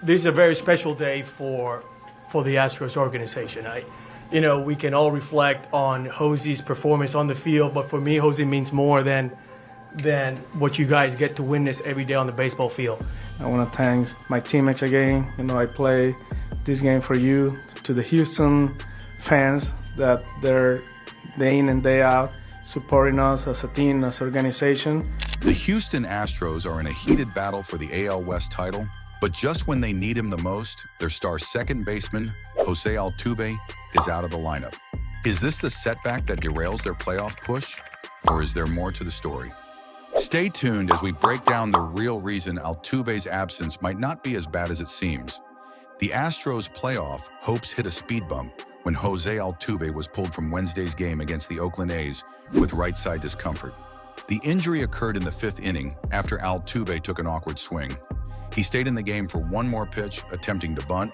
this is a very special day for the Astros organization. We can all reflect on Jose's performance on the field, but for me, Jose means more than what you guys get to witness every day on the baseball field. I want to thank my teammates again. I play this game for you, to the Houston fans that they're day in and day out supporting us as a team, as an organization. The Houston Astros are in a heated battle for the AL West title, but just when they need him the most, their star second baseman, Jose Altuve, is out of the lineup. Is this the setback that derails their playoff push, or is there more to the story? Stay tuned as we break down the real reason Altuve's absence might not be as bad as it seems. The Astros' playoff hopes hit a speed bump when Jose Altuve was pulled from Wednesday's game against the Oakland A's with right side discomfort. The injury occurred in the 5th inning after Altuve took an awkward swing. He stayed in the game for one more pitch, attempting to bunt,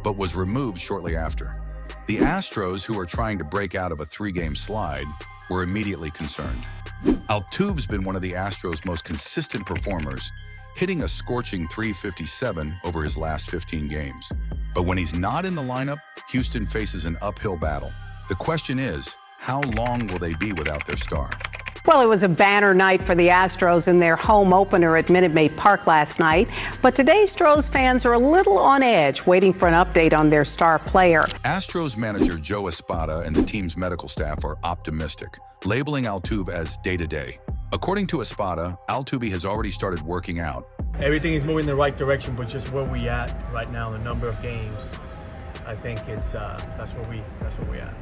but was removed shortly after. The Astros, who are trying to break out of a 3-game slide, were immediately concerned. Altuve's been one of the Astros' most consistent performers, hitting a scorching .357 over his last 15 games. But when he's not in the lineup, Houston faces an uphill battle. The question is, how long will they be without their star? Well, it was a banner night for the Astros in their home opener at Minute Maid Park last night. But today, Astros fans are a little on edge, waiting for an update on their star player. Astros manager Joe Espada and the team's medical staff are optimistic, labeling Altuve as day-to-day. According to Espada, Altuve has already started working out. Everything is moving in the right direction, but just where we at right now, the number of games, I think that's where we at.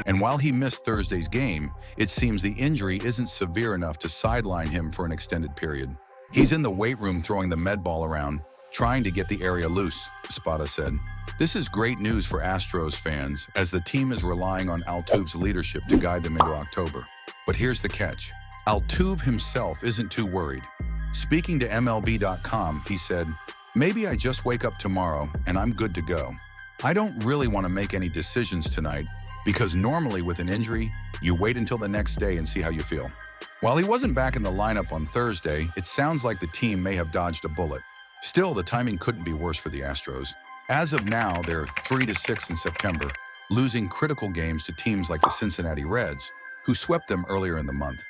And while he missed Thursday's game, it seems the injury isn't severe enough to sideline him for an extended period. He's in the weight room throwing the med ball around, trying to get the area loose, Espada said. This is great news for Astros fans, as the team is relying on Altuve's leadership to guide them into October. But here's the catch. Altuve himself isn't too worried. Speaking to MLB.com, he said, "Maybe I just wake up tomorrow and I'm good to go. I don't really want to make any decisions tonight, because normally with an injury, you wait until the next day and see how you feel." While he wasn't back in the lineup on Thursday, it sounds like the team may have dodged a bullet. Still, the timing couldn't be worse for the Astros. As of now, they're 3-6 in September, losing critical games to teams like the Cincinnati Reds, who swept them earlier in the month.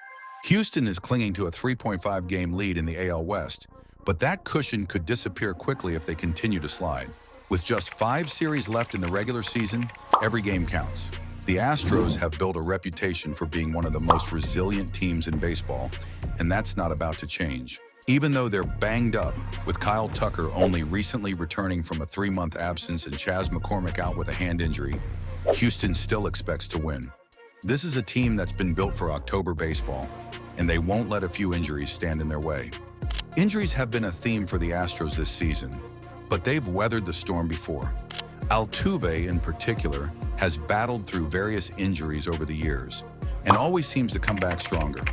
Houston is clinging to a 3.5-game lead in the AL West, but that cushion could disappear quickly if they continue to slide. With just 5 series left in the regular season, every game counts. The Astros have built a reputation for being one of the most resilient teams in baseball, and that's not about to change. Even though they're banged up, with Kyle Tucker only recently returning from a 3-month absence and Chas McCormick out with a hand injury, Houston still expects to win. This is a team that's been built for October baseball, and they won't let a few injuries stand in their way. Injuries have been a theme for the Astros this season, but they've weathered the storm before. Altuve, in particular, has battled through various injuries over the years and always seems to come back stronger.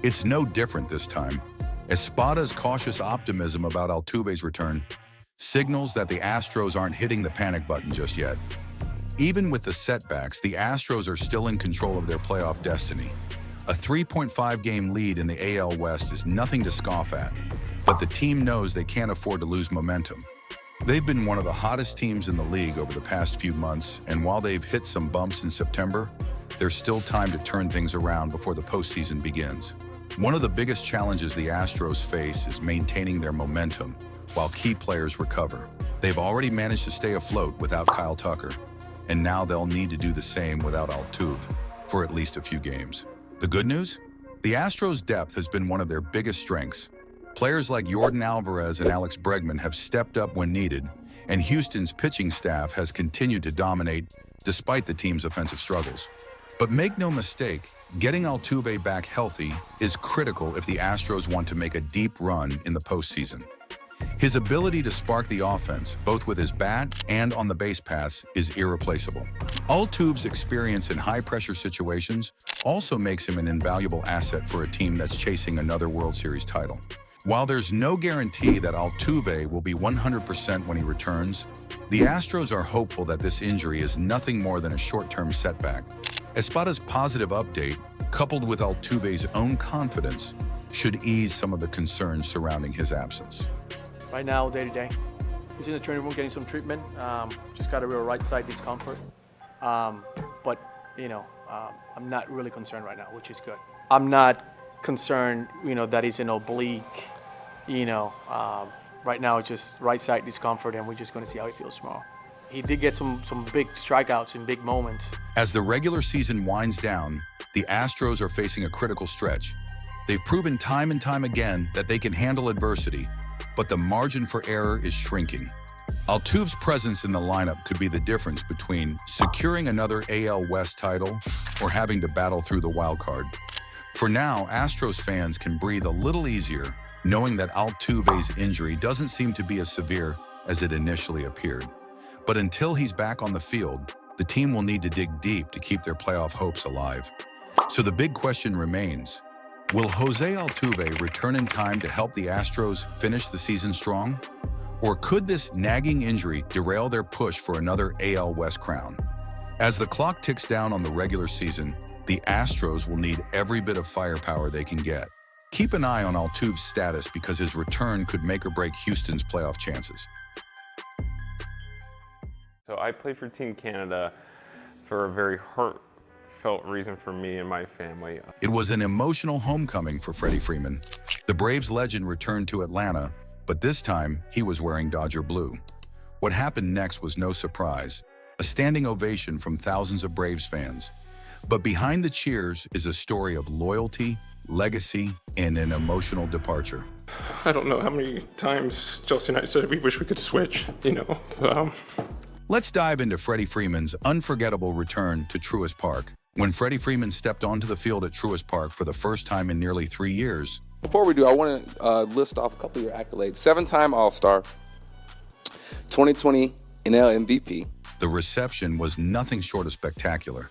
It's no different this time. Espada's cautious optimism about Altuve's return signals that the Astros aren't hitting the panic button just yet. Even with the setbacks, the Astros are still in control of their playoff destiny. A 3.5-game lead in the AL West is nothing to scoff at, but the team knows they can't afford to lose momentum. They've been one of the hottest teams in the league over the past few months, and while they've hit some bumps in September, there's still time to turn things around before the postseason begins. One of the biggest challenges the Astros face is maintaining their momentum while key players recover. They've already managed to stay afloat without Kyle Tucker, and now they'll need to do the same without Altuve for at least a few games. The good news? The Astros' depth has been one of their biggest strengths. Players like Yordan Alvarez and Alex Bregman have stepped up when needed, and Houston's pitching staff has continued to dominate despite the team's offensive struggles. But make no mistake, getting Altuve back healthy is critical if the Astros want to make a deep run in the postseason. His ability to spark the offense, both with his bat and on the base paths, is irreplaceable. Altuve's experience in high-pressure situations also makes him an invaluable asset for a team that's chasing another World Series title. While there's no guarantee that Altuve will be 100% when he returns, the Astros are hopeful that this injury is nothing more than a short-term setback. Espada's positive update, coupled with Altuve's own confidence, should ease some of the concerns surrounding his absence. Right now, day to day. He's in the training room getting some treatment. Just got a real right side discomfort. But, I'm not really concerned right now, which is good. I'm not concerned, that he's in oblique, right now it's just right side discomfort, and we're just going to see how he feels tomorrow. He did get some big strikeouts in big moments. As the regular season winds down, the Astros are facing a critical stretch. They've proven time and time again that they can handle adversity, but the margin for error is shrinking. Altuve's presence in the lineup could be the difference between securing another AL West title or having to battle through the wild card. For now, Astros fans can breathe a little easier, knowing that Altuve's injury doesn't seem to be as severe as it initially appeared. But until he's back on the field, the team will need to dig deep to keep their playoff hopes alive. So the big question remains, will Jose Altuve return in time to help the Astros finish the season strong? Or could this nagging injury derail their push for another AL West crown? As the clock ticks down on the regular season, the Astros will need every bit of firepower they can get. Keep an eye on Altuve's status because his return could make or break Houston's playoff chances. So I played for Team Canada for a very heartfelt reason for me and my family. It was an emotional homecoming for Freddie Freeman. The Braves legend returned to Atlanta, but this time he was wearing Dodger blue. What happened next was no surprise, a standing ovation from thousands of Braves fans. But behind the cheers is a story of loyalty, legacy, and an emotional departure. I don't know how many times Chelsea and I said we wish we could switch, Let's dive into Freddie Freeman's unforgettable return to Truist Park. When Freddie Freeman stepped onto the field at Truist Park for the first time in nearly 3 years. Before we do, I want to list off a couple of your accolades. 7-time All-Star, 2020 NL MVP. The reception was nothing short of spectacular.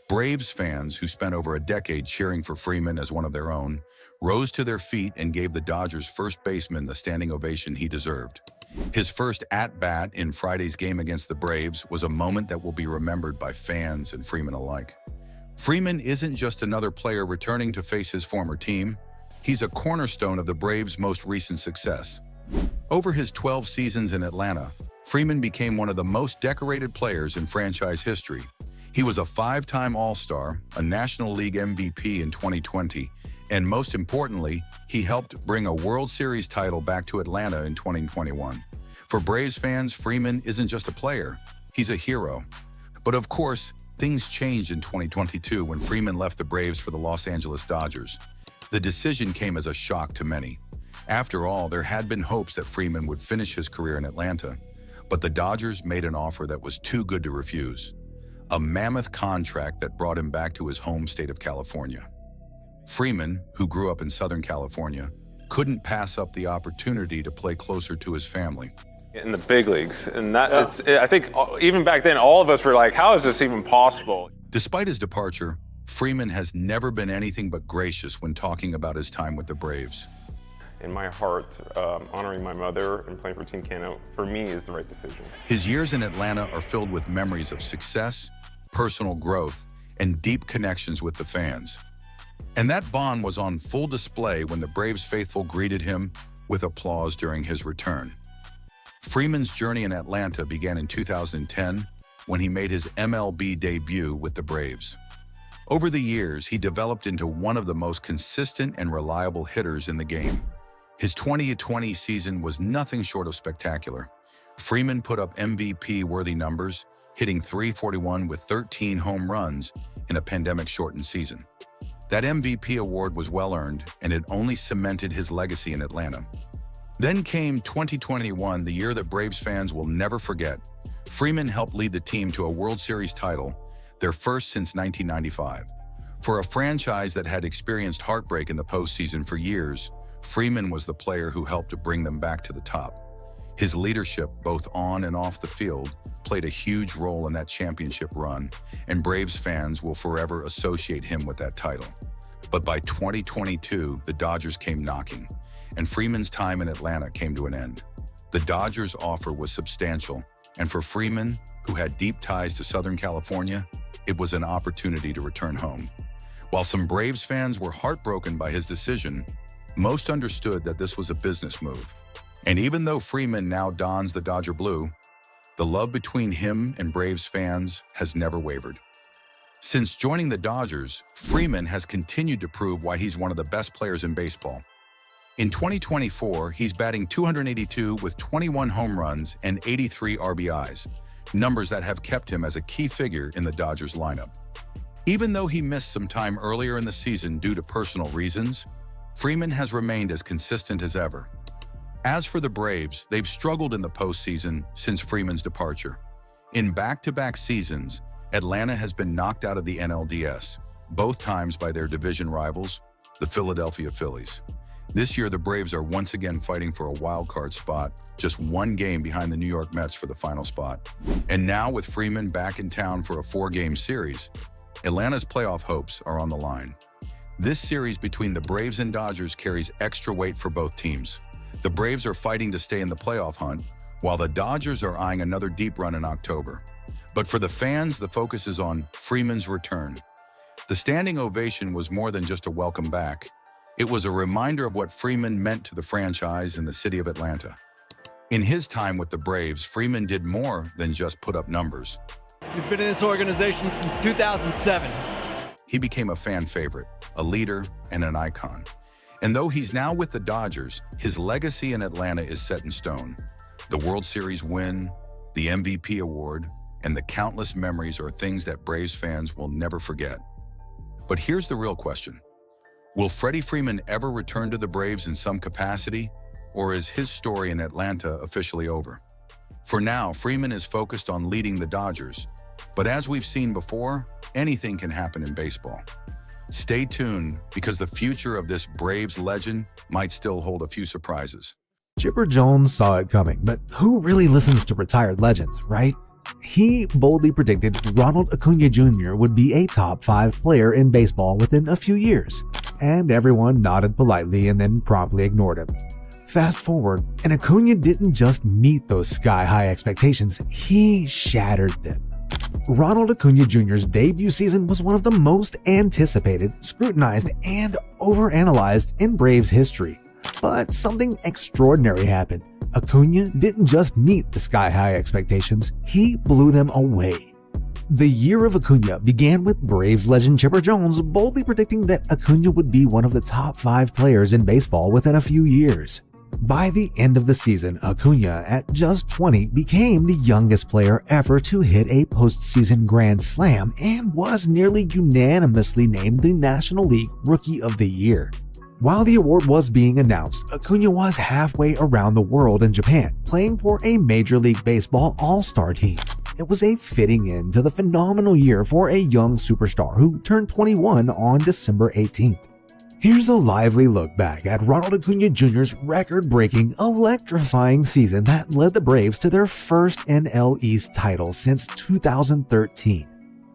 Braves fans, who spent over a decade cheering for Freeman as one of their own, rose to their feet and gave the Dodgers' first baseman the standing ovation he deserved. His first at-bat in Friday's game against the Braves was a moment that will be remembered by fans and Freeman alike. Freeman isn't just another player returning to face his former team. He's a cornerstone of the Braves' most recent success. Over his 12 seasons in Atlanta, Freeman became one of the most decorated players in franchise history. He was a 5-time All-Star, a National League MVP in 2020, and most importantly, he helped bring a World Series title back to Atlanta in 2021. For Braves fans, Freeman isn't just a player, he's a hero. But of course, things changed in 2022 when Freeman left the Braves for the Los Angeles Dodgers. The decision came as a shock to many. After all, there had been hopes that Freeman would finish his career in Atlanta, but the Dodgers made an offer that was too good to refuse. A mammoth contract that brought him back to his home state of California. Freeman, who grew up in Southern California, couldn't pass up the opportunity to play closer to his family. In the big leagues, and I think even back then, all of us were like, how is this even possible? Despite his departure, Freeman has never been anything but gracious when talking about his time with the Braves. In my heart, honoring my mother and playing for Team Canada, for me, is the right decision. His years in Atlanta are filled with memories of success, personal growth, and deep connections with the fans. And that bond was on full display when the Braves faithful greeted him with applause during his return. Freeman's journey in Atlanta began in 2010 when he made his MLB debut with the Braves. Over the years, he developed into one of the most consistent and reliable hitters in the game. His 2020 season was nothing short of spectacular. Freeman put up MVP-worthy numbers, hitting .341 with 13 home runs in a pandemic-shortened season. That MVP award was well-earned, and it only cemented his legacy in Atlanta. Then came 2021, the year that Braves fans will never forget. Freeman helped lead the team to a World Series title, their first since 1995. For a franchise that had experienced heartbreak in the postseason for years, Freeman was the player who helped to bring them back to the top. His leadership, both on and off the field, played a huge role in that championship run, and Braves fans will forever associate him with that title. But by 2022, the Dodgers came knocking, and Freeman's time in Atlanta came to an end. The Dodgers' offer was substantial, and for Freeman, who had deep ties to Southern California, it was an opportunity to return home. While some Braves fans were heartbroken by his decision, most understood that this was a business move. And even though Freeman now dons the Dodger blue, the love between him and Braves fans has never wavered. Since joining the Dodgers, Freeman has continued to prove why he's one of the best players in baseball. In 2024, he's batting .282 with 21 home runs and 83 RBIs, numbers that have kept him as a key figure in the Dodgers lineup. Even though he missed some time earlier in the season due to personal reasons, Freeman has remained as consistent as ever. As for the Braves, they've struggled in the postseason since Freeman's departure. In back-to-back seasons, Atlanta has been knocked out of the NLDS, both times by their division rivals, the Philadelphia Phillies. This year, the Braves are once again fighting for a wild-card spot, just one game behind the New York Mets for the final spot. And now, with Freeman back in town for a 4-game series, Atlanta's playoff hopes are on the line. This series between the Braves and Dodgers carries extra weight for both teams. The Braves are fighting to stay in the playoff hunt, while the Dodgers are eyeing another deep run in October. But for the fans, the focus is on Freeman's return. The standing ovation was more than just a welcome back. It was a reminder of what Freeman meant to the franchise and the city of Atlanta. In his time with the Braves, Freeman did more than just put up numbers. You've been in this organization since 2007. He became a fan favorite, a leader, and an icon. And though he's now with the Dodgers, his legacy in Atlanta is set in stone. The World Series win, the MVP award, and the countless memories are things that Braves fans will never forget. But here's the real question. Will Freddie Freeman ever return to the Braves in some capacity, or is his story in Atlanta officially over? For now, Freeman is focused on leading the Dodgers, but as we've seen before, anything can happen in baseball. Stay tuned, because the future of this Braves legend might still hold a few surprises. Chipper Jones saw it coming, but who really listens to retired legends, right? He boldly predicted Ronald Acuna Jr. would be a top 5 player in baseball within a few years, and everyone nodded politely and then promptly ignored him. Fast forward, and Acuna didn't just meet those sky-high expectations, he shattered them. Ronald Acuna Jr.'s debut season was one of the most anticipated, scrutinized, and overanalyzed in Braves history. But something extraordinary happened. Acuna didn't just meet the sky-high expectations, he blew them away. The year of Acuna began with Braves legend Chipper Jones boldly predicting that Acuna would be one of the top 5 players in baseball within a few years. By the end of the season, Acuna, at just 20, became the youngest player ever to hit a postseason grand slam and was nearly unanimously named the National League Rookie of the Year. While the award was being announced, Acuna was halfway around the world in Japan, playing for a Major League Baseball all-star team. It was a fitting end to the phenomenal year for a young superstar who turned 21 on December 18th. Here's a lively look back at Ronald Acuna Jr.'s record-breaking, electrifying season that led the Braves to their first NL East title since 2013.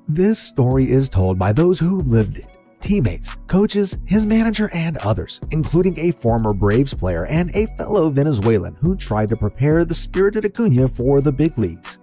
This story is told by those who lived it. Teammates, coaches, his manager, and others, including a former Braves player and a fellow Venezuelan who tried to prepare the spirited Acuna for the big leagues.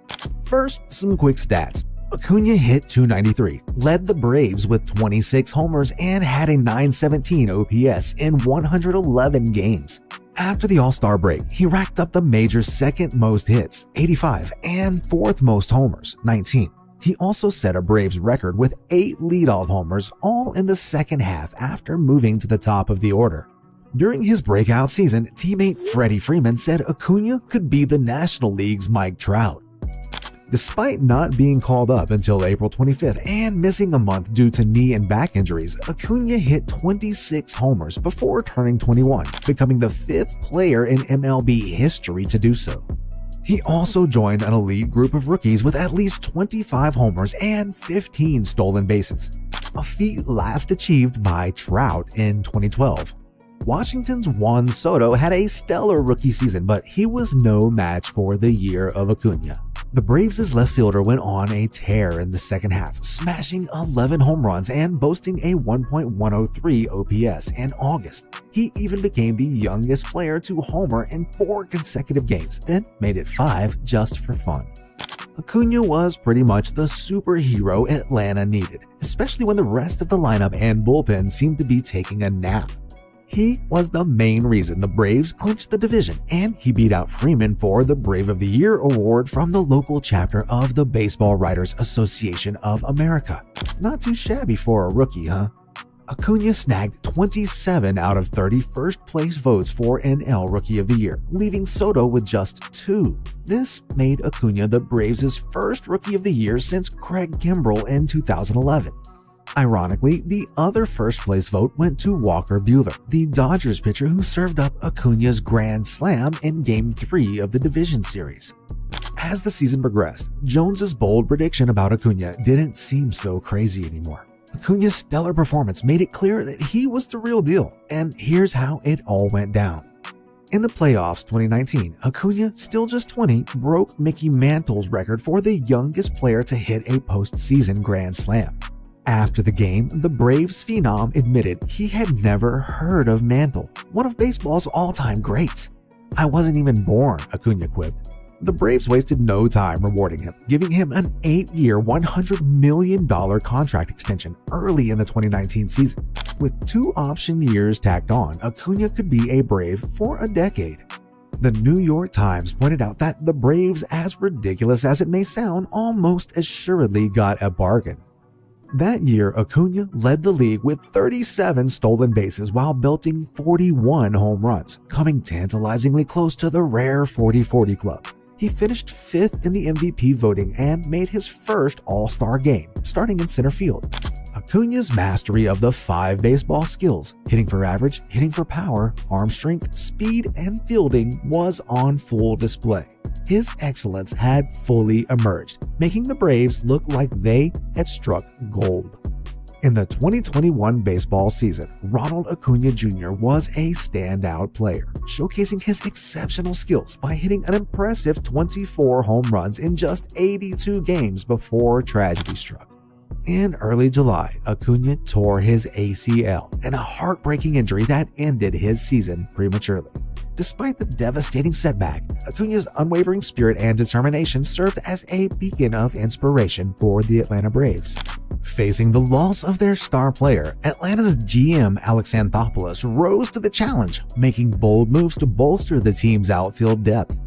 First, some quick stats. Acuna hit .293, led the Braves with 26 homers, and had a .917 OPS in 111 games. After the All-Star break, he racked up the major's second most hits, 85, and fourth most homers, 19. He also set a Braves record with 8 leadoff homers, all in the second half after moving to the top of the order. During his breakout season, teammate Freddie Freeman said Acuna could be the National League's Mike Trout. Despite not being called up until April 25th and missing a month due to knee and back injuries, Acuna hit 26 homers before turning 21, becoming the 5th player in MLB history to do so. He also joined an elite group of rookies with at least 25 homers and 15 stolen bases, a feat last achieved by Trout in 2012. Washington's Juan Soto had a stellar rookie season, but he was no match for the year of Acuna. The Braves' left fielder went on a tear in the second half, smashing 11 home runs and boasting a 1.103 OPS in August. He even became the youngest player to homer in 4 consecutive games, then made it 5 just for fun. Acuna was pretty much the superhero Atlanta needed, especially when the rest of the lineup and bullpen seemed to be taking a nap. He was the main reason the Braves clinched the division, and he beat out Freeman for the Brave of the Year award from the local chapter of the Baseball Writers Association of America. Not too shabby for a rookie, huh? Acuna snagged 27 out of 30 first-place votes for NL Rookie of the Year, leaving Soto with just 2. This made Acuna the Braves' first Rookie of the Year since Craig Kimbrell in 2011. Ironically, the other first-place vote went to Walker Buehler, the Dodgers pitcher who served up Acuna's grand slam in Game 3 of the division series. As the season progressed, Jones's bold prediction about Acuna didn't seem so crazy anymore. Acuna's stellar performance made it clear that he was the real deal, and here's how it all went down. In the playoffs 2019, Acuna, still just 20, broke Mickey Mantle's record for the youngest player to hit a postseason grand slam. After the game, the Braves phenom admitted he had never heard of Mantle, one of baseball's all-time greats. "I wasn't even born," Acuna quipped. The Braves wasted no time rewarding him, giving him an 8-year, $100 million contract extension early in the 2019 season. With 2 option years tacked on, Acuna could be a Brave for a decade. The New York Times pointed out that the Braves, as ridiculous as it may sound, almost assuredly got a bargain. That year, Acuna led the league with 37 stolen bases while belting 41 home runs, coming tantalizingly close to the rare 40-40 club. He finished 5th in the MVP voting and made his first All-Star game, starting in center field. Acuna's mastery of the 5 baseball skills, hitting for average, hitting for power, arm strength, speed, and fielding, was on full display. His excellence had fully emerged, making the Braves look like they had struck gold. In the 2021 baseball season, Ronald Acuna Jr. was a standout player, showcasing his exceptional skills by hitting an impressive 24 home runs in just 82 games before tragedy struck. In early July, Acuna tore his ACL in a heartbreaking injury that ended his season prematurely. Despite the devastating setback, Acuna's unwavering spirit and determination served as a beacon of inspiration for the Atlanta Braves. Facing the loss of their star player, Atlanta's GM Alex Anthopoulos rose to the challenge, making bold moves to bolster the team's outfield depth.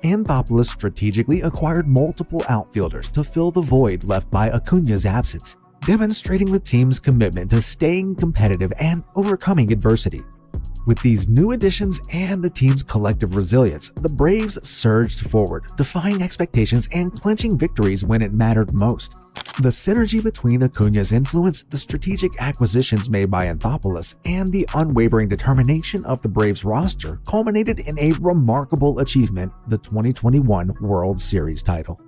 Anthopoulos strategically acquired multiple outfielders to fill the void left by Acuna's absence, demonstrating the team's commitment to staying competitive and overcoming adversity. With these new additions and the team's collective resilience, the Braves surged forward, defying expectations and clinching victories when it mattered most. The synergy between Acuna's influence, the strategic acquisitions made by Anthopoulos, and the unwavering determination of the Braves roster culminated in a remarkable achievement, the 2021 World Series title.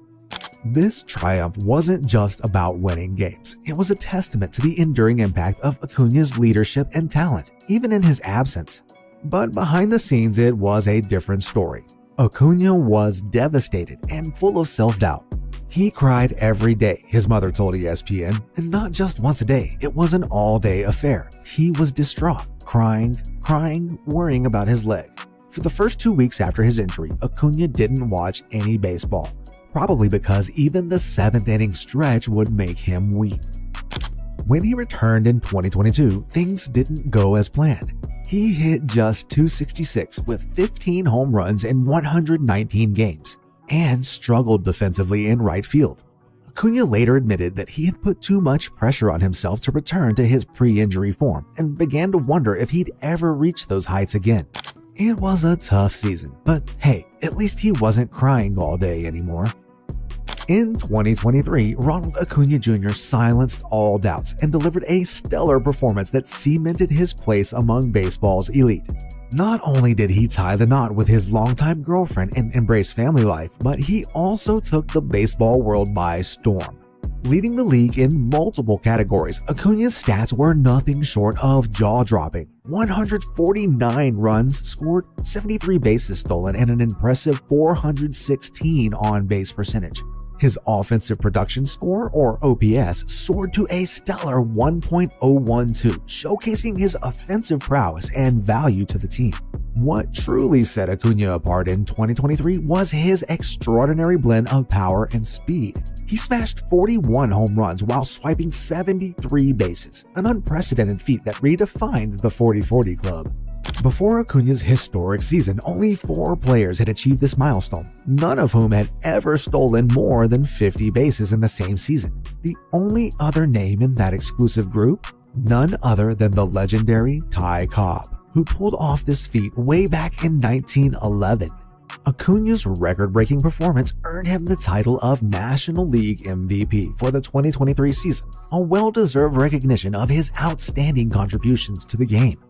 This triumph wasn't just about winning games. It was a testament to the enduring impact of Acuna's leadership and talent, even in his absence. But behind the scenes, it was a different story. Acuna was devastated and full of self-doubt. He cried every day, his mother told ESPN, and not just once a day. It was an all-day affair. He was distraught, crying, worrying about his leg. For the first 2 weeks after his injury, Acuna didn't watch any baseball. Probably because even the 7th inning stretch would make him weep. When he returned in 2022, things didn't go as planned. He hit just .266 with 15 home runs in 119 games and struggled defensively in right field. Acuna later admitted that he had put too much pressure on himself to return to his pre-injury form and began to wonder if he'd ever reach those heights again. It was a tough season, but hey, at least he wasn't crying all day anymore. In 2023, Ronald Acuna Jr. silenced all doubts and delivered a stellar performance that cemented his place among baseball's elite. Not only did he tie the knot with his longtime girlfriend and embrace family life, but he also took the baseball world by storm. Leading the league in multiple categories, Acuna's stats were nothing short of jaw-dropping. 149 runs scored, 73 bases stolen, and an impressive 416 on-base percentage. His offensive production score, or OPS, soared to a stellar 1.012, showcasing his offensive prowess and value to the team. What truly set Acuna apart in 2023 was his extraordinary blend of power and speed. He smashed 41 home runs while swiping 73 bases, an unprecedented feat that redefined the 40-40 club. Before Acuna's historic season, only 4 players had achieved this milestone, none of whom had ever stolen more than 50 bases in the same season. The only other name in that exclusive group? None other than the legendary Ty Cobb, who pulled off this feat way back in 1911. Acuna's record-breaking performance earned him the title of National League MVP for the 2023 season, a well-deserved recognition of his outstanding contributions to the game.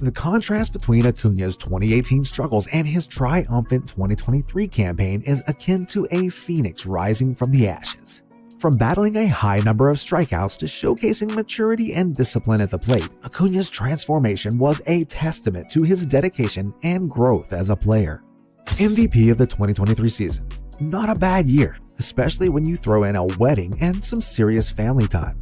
The contrast between Acuna's 2018 struggles and his triumphant 2023 campaign is akin to a phoenix rising from the ashes. From battling a high number of strikeouts to showcasing maturity and discipline at the plate, Acuna's transformation was a testament to his dedication and growth as a player. MVP of the 2023 season. Not a bad year, especially when you throw in a wedding and some serious family time.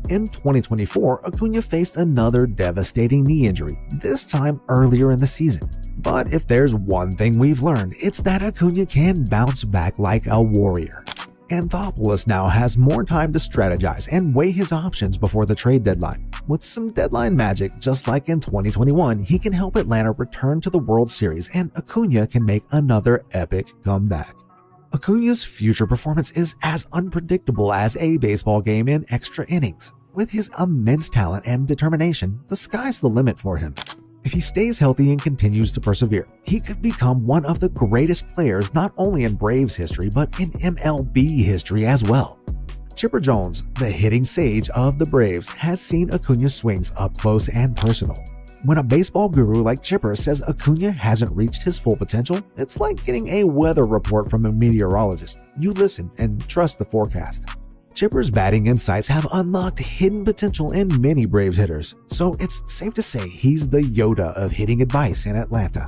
In 2024, Acuna faced another devastating knee injury, this time earlier in the season. But if there's one thing we've learned, it's that Acuna can bounce back like a warrior. Anthopoulos now has more time to strategize and weigh his options before the trade deadline. With some deadline magic, just like in 2021, he can help Atlanta return to the World Series and Acuna can make another epic comeback. Acuna's future performance is as unpredictable as a baseball game in extra innings. With his immense talent and determination, the sky's the limit for him. If he stays healthy and continues to persevere, he could become one of the greatest players not only in Braves history but in MLB history as well. Chipper Jones, the hitting sage of the Braves, has seen Acuna's swings up close and personal. When a baseball guru like Chipper says Acuna hasn't reached his full potential, it's like getting a weather report from a meteorologist. You listen and trust the forecast. Chipper's batting insights have unlocked hidden potential in many Braves hitters, so it's safe to say he's the Yoda of hitting advice in Atlanta.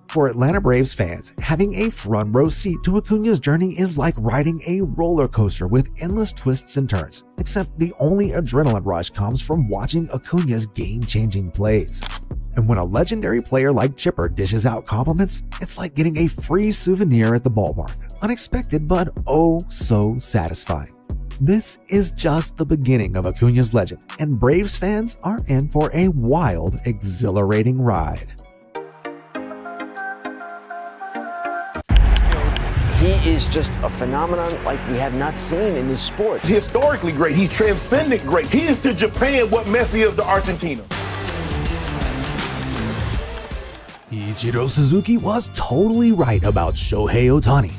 For Atlanta Braves fans, having a front row seat to Acuna's journey is like riding a roller coaster with endless twists and turns, except the only adrenaline rush comes from watching Acuna's game-changing plays. And when a legendary player like Chipper dishes out compliments, it's like getting a free souvenir at the ballpark. Unexpected but oh so satisfying. This is just the beginning of Acuna's legend, and Braves fans are in for a wild, exhilarating ride. He is just a phenomenon like we have not seen in this sport. He's historically great. He's transcendent great. He is to Japan what Messi is to Argentina. Ichiro Suzuki was totally right about Shohei Ohtani.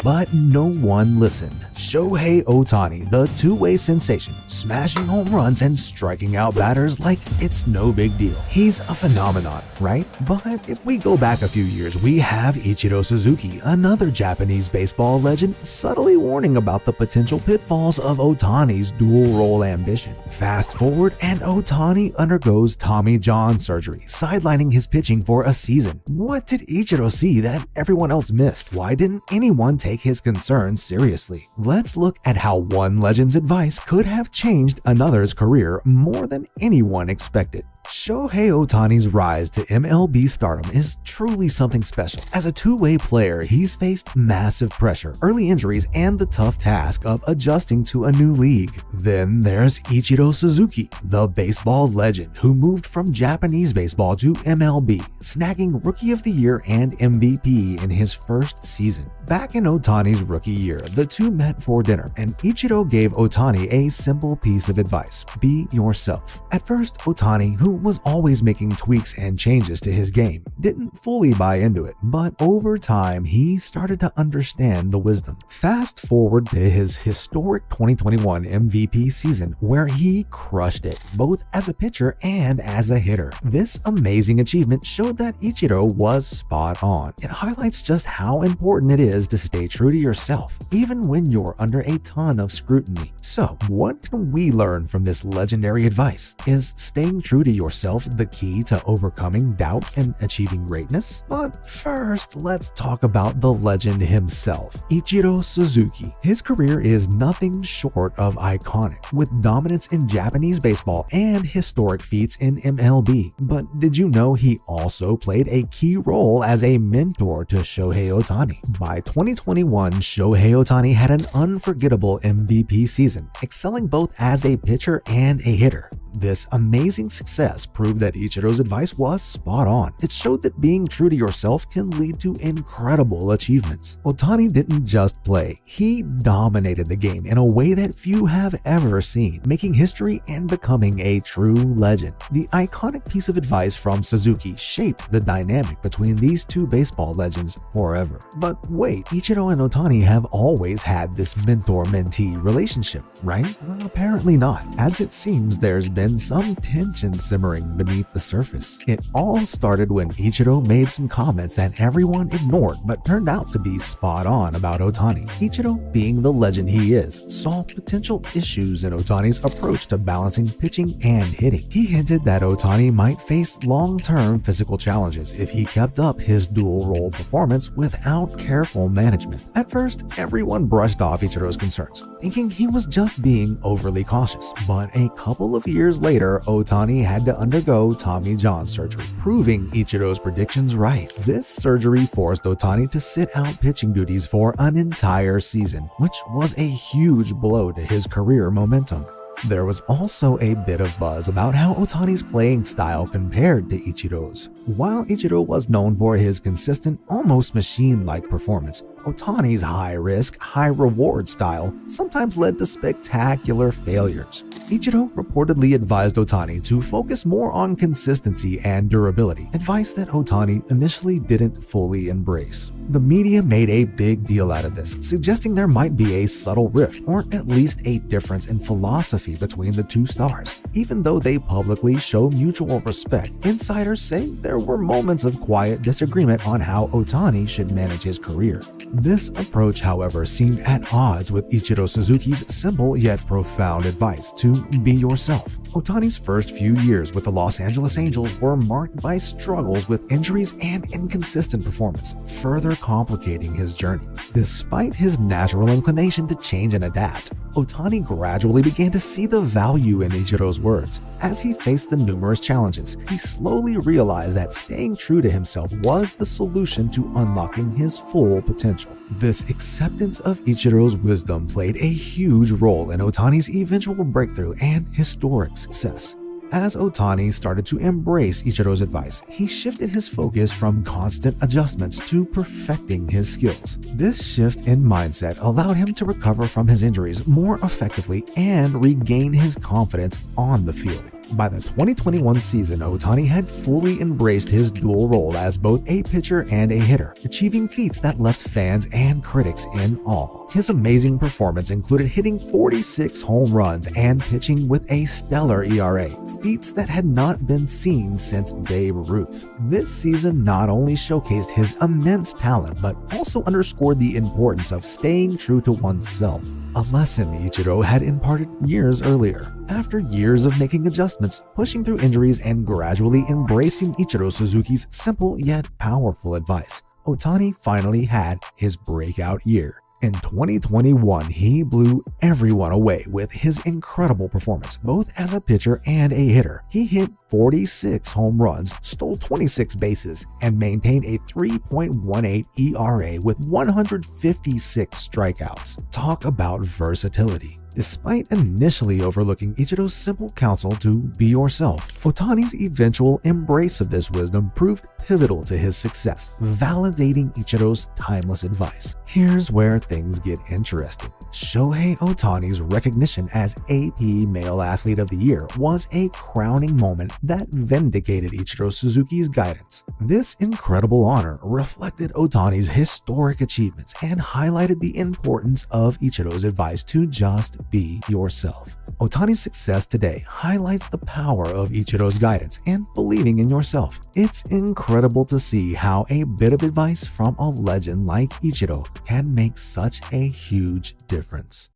But no one listened. Shohei Ohtani, the two-way sensation, smashing home runs and striking out batters like it's no big deal. He's a phenomenon, right? But if we go back a few years, we have Ichiro Suzuki, another Japanese baseball legend, subtly warning about the potential pitfalls of Ohtani's dual-role ambition. Fast forward, and Ohtani undergoes Tommy John surgery, sidelining his pitching for a season. What did Ichiro see that everyone else missed? Why didn't anyone take his concerns seriously? Let's look at how one legend's advice could have changed another's career more than anyone expected. Shohei Ohtani's rise to MLB stardom is truly something special. As a two-way player, he's faced massive pressure, early injuries, and the tough task of adjusting to a new league. Then there's Ichiro Suzuki, the baseball legend who moved from Japanese baseball to MLB, snagging Rookie of the Year and MVP in his first season. Back in Ohtani's rookie year, the two met for dinner, and Ichiro gave Ohtani a simple piece of advice: be yourself. At first, Ohtani, who was always making tweaks and changes to his game, didn't fully buy into it, but over time, he started to understand the wisdom. Fast forward to his historic 2021 MVP season, where he crushed it, both as a pitcher and as a hitter. This amazing achievement showed that Ichiro was spot on. It highlights just how important it is to stay true to yourself, even when you're under a ton of scrutiny. So, what can we learn from this legendary advice? Is staying true to yourself the key to overcoming doubt and achieving greatness? But first, let's talk about the legend himself, Ichiro Suzuki. His career is nothing short of iconic, with dominance in Japanese baseball and historic feats in MLB. But did you know he also played a key role as a mentor to Shohei Ohtani? By 2021, Shohei Ohtani had an unforgettable MVP season, excelling both as a pitcher and a hitter. This amazing success proved that Ichiro's advice was spot on. It showed that being true to yourself can lead to incredible achievements. Ohtani didn't just play, he dominated the game in a way that few have ever seen, making history and becoming a true legend. The iconic piece of advice from Suzuki shaped the dynamic between these two baseball legends forever. But wait, Ichiro and Ohtani have always had this mentor-mentee relationship, right? Well, apparently not, as it seems there's been some tension simmering beneath the surface. It all started when Ichiro made some comments that everyone ignored but turned out to be spot on about Ohtani. Ichiro, being the legend he is, saw potential issues in Ohtani's approach to balancing pitching and hitting. He hinted that Ohtani might face long-term physical challenges if he kept up his dual-role performance without careful management. At first, everyone brushed off Ichiro's concerns, thinking he was just being overly cautious. But a couple of years later, Ohtani had to undergo Tommy John surgery, proving Ichiro's predictions right. This surgery forced Ohtani to sit out pitching duties for an entire season, which was a huge blow to his career momentum. There was also a bit of buzz about how Ohtani's playing style compared to Ichiro's. While Ichiro was known for his consistent, almost machine-like performance, Ohtani's high-risk, high-reward style sometimes led to spectacular failures. Ichiro reportedly advised Ohtani to focus more on consistency and durability, advice that Ohtani initially didn't fully embrace. The media made a big deal out of this, suggesting there might be a subtle rift, or at least a difference in philosophy between the two stars. Even though they publicly show mutual respect, insiders say there were moments of quiet disagreement on how Ohtani should manage his career. This approach, however, seemed at odds with Ichiro Suzuki's simple yet profound advice to be yourself. Ohtani's first few years with the Los Angeles Angels were marked by struggles with injuries and inconsistent performance, further complicating his journey. Despite his natural inclination to change and adapt, Ohtani gradually began to see the value in Ichiro's words. As he faced the numerous challenges, he slowly realized that staying true to himself was the solution to unlocking his full potential. This acceptance of Ichiro's wisdom played a huge role in Ohtani's eventual breakthrough and historic success. As Ohtani started to embrace Ichiro's advice, he shifted his focus from constant adjustments to perfecting his skills. This shift in mindset allowed him to recover from his injuries more effectively and regain his confidence on the field. By the 2021 season, Ohtani had fully embraced his dual role as both a pitcher and a hitter, achieving feats that left fans and critics in awe. His amazing performance included hitting 46 home runs and pitching with a stellar ERA, feats that had not been seen since Babe Ruth. This season not only showcased his immense talent, but also underscored the importance of staying true to oneself, a lesson Ichiro had imparted years earlier. After years of making adjustments, pushing through injuries, and gradually embracing Ichiro Suzuki's simple yet powerful advice, Ohtani finally had his breakout year. In 2021, he blew everyone away with his incredible performance, both as a pitcher and a hitter. He hit 46 home runs, stole 26 bases, and maintained a 3.18 ERA with 156 strikeouts. Talk about versatility. Despite initially overlooking Ichiro's simple counsel to be yourself, Ohtani's eventual embrace of this wisdom proved pivotal to his success, validating Ichiro's timeless advice. Here's where things get interesting. Shohei Ohtani's recognition as AP Male Athlete of the Year was a crowning moment that vindicated Ichiro Suzuki's guidance. This incredible honor reflected Ohtani's historic achievements and highlighted the importance of Ichiro's advice to just be yourself. Ohtani's success today highlights the power of Ichiro's guidance and believing in yourself. It's incredible to see how a bit of advice from a legend like Ichiro can make such a huge difference.